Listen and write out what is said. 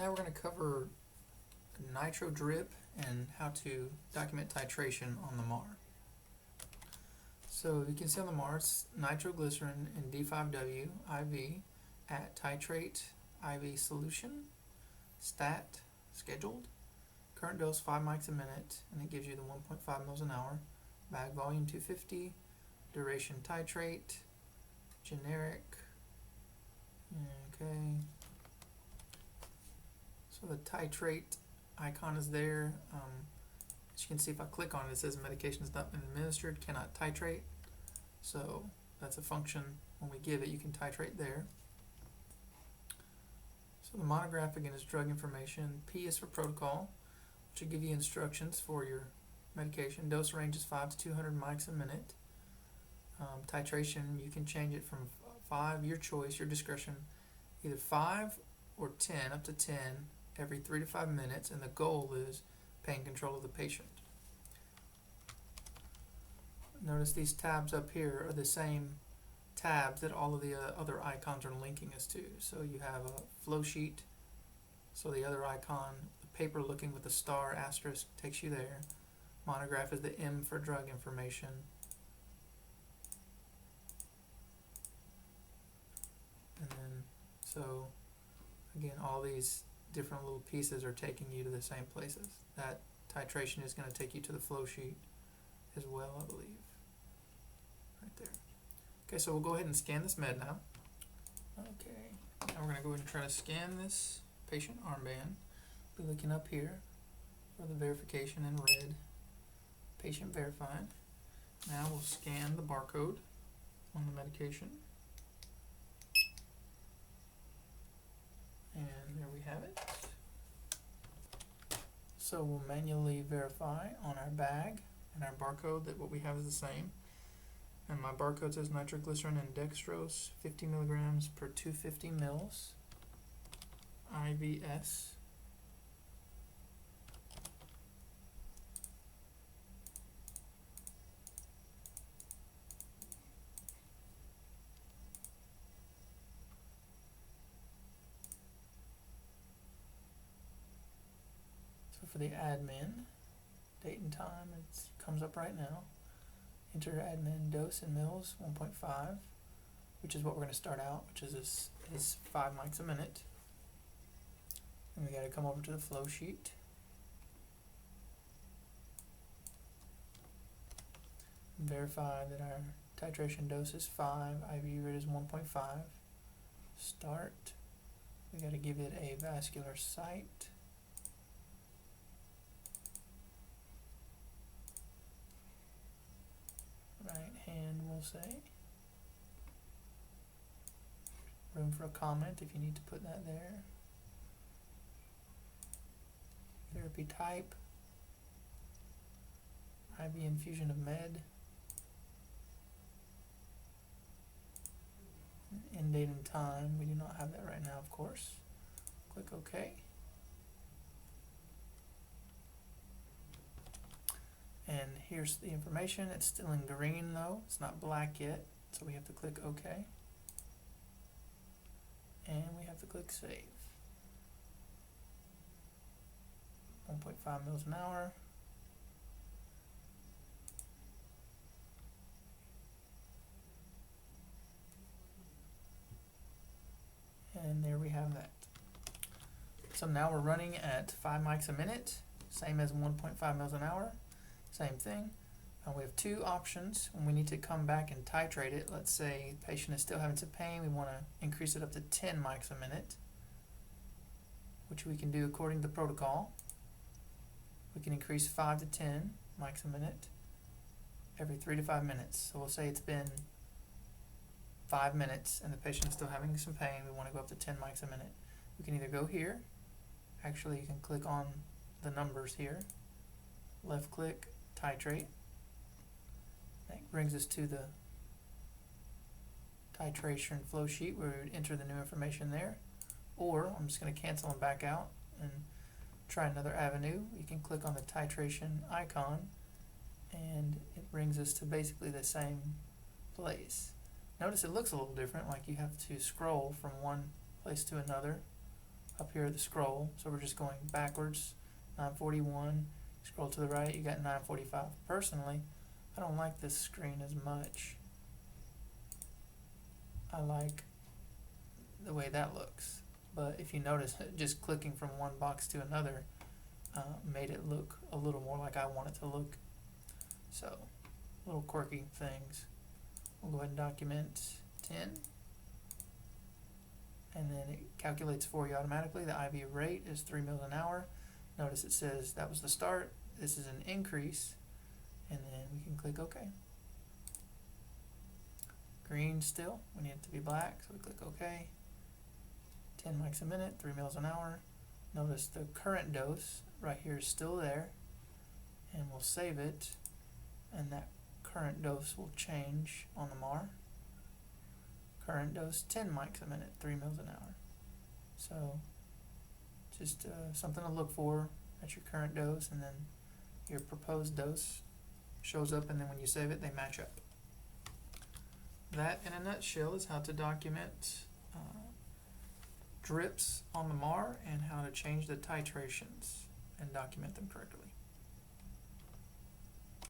Now we're going to cover Nitro Drip and how to document titration on the eMAR. So you can see on the eMAR, it's nitroglycerin in D5W IV at titrate IV solution, stat, scheduled, current dose 5 mics a minute, and it gives you the 1.5 mils an hour, bag volume 250, duration titrate, generic, okay. So the titrate icon is there. As you can see, if I click on it, it says medication has not been administered, cannot titrate. So that's a function when we give it, you can titrate there. So the monograph again is drug information. P is for protocol, which will give you instructions for your medication. Dose range is 5 to 200 mics a minute. Titration, you can change it from 5, your choice, your discretion, either 5 or 10, up to 10 every 3 to 5 minutes, and the goal is pain control of the patient. Notice these tabs up here are the same tabs that all of the other icons are linking us to. So you have a flow sheet, so the other icon, the paper looking with the star asterisk, takes you there. Monograph is the M for drug information. And then, so again, all these different little pieces are taking you to the same places. That titration is going to take you to the flow sheet as well, I believe. Right there. Okay, so we'll go ahead and scan this med now. Okay, now we're going to go ahead and try to scan this patient armband. Be looking up here for the verification in red. Patient verified. Now we'll scan the barcode on the medication. And there we have it. So we'll manually verify on our bag and our barcode that what we have is the same. And my barcode says nitroglycerin and dextrose 50 milligrams per 250 mils IVS. So for the admin, date and time, it comes up right now. Enter admin dose in mils 1.5, which is what we're going to start out, which is 5 mics a minute. And we got to come over to the flow sheet. And verify that our titration dose is 5, IV rate is 1.5. Start. We got to give it a vascular site. Right hand, we'll say. Room for a comment if you need to put that there. Therapy type. IV infusion of med. End date and time. We do not have that right now, of course. Click OK. And here's the information. It's still in green though. It's not black yet. So we have to click OK. And we have to click Save. 1.5 mils an hour. And there we have that. So now we're running at 5 mics a minute, same as 1.5 mils an hour. Same thing. We have two options when we need to come back and titrate it. Let's say the patient is still having some pain. We want to increase it up to 10 mics a minute, which we can do according to the protocol. We can increase 5 to 10 mics a minute every 3 to 5 minutes. So we'll say it's been 5 minutes and the patient is still having some pain. We want to go up to 10 mics a minute. We can either go here. Actually, you can click on the numbers here. Left click, titrate. That brings us to the titration flow sheet where we would enter the new information there. Or I'm just going to cancel and back out and try another avenue. You can click on the titration icon and it brings us to basically the same place. Notice it looks a little different, like you have to scroll from one place to another up here at the scroll, so we're just going backwards. 941, scroll to the right, you got 945. Personally, I don't like this screen as much. I like the way that looks, but if you notice, just clicking from one box to another made it look a little more like I want it to look. So, little quirky things. We'll go ahead and document 10, and then it calculates for you automatically. The IV rate is 3 mils an hour. Notice it says that was the start, this is an increase, and then we can click OK. Green still, we need it to be black, so we click OK. 10 mics a minute, 3 mils an hour. Notice the current dose right here is still there, and we'll save it, and that current dose will change on the MAR. Current dose 10 mics a minute, 3 mils an hour. So just something to look for at your current dose, and then your proposed dose shows up, and then when you save it, they match up. That, in a nutshell, is how to document drips on the MAR and how to change the titrations and document them correctly.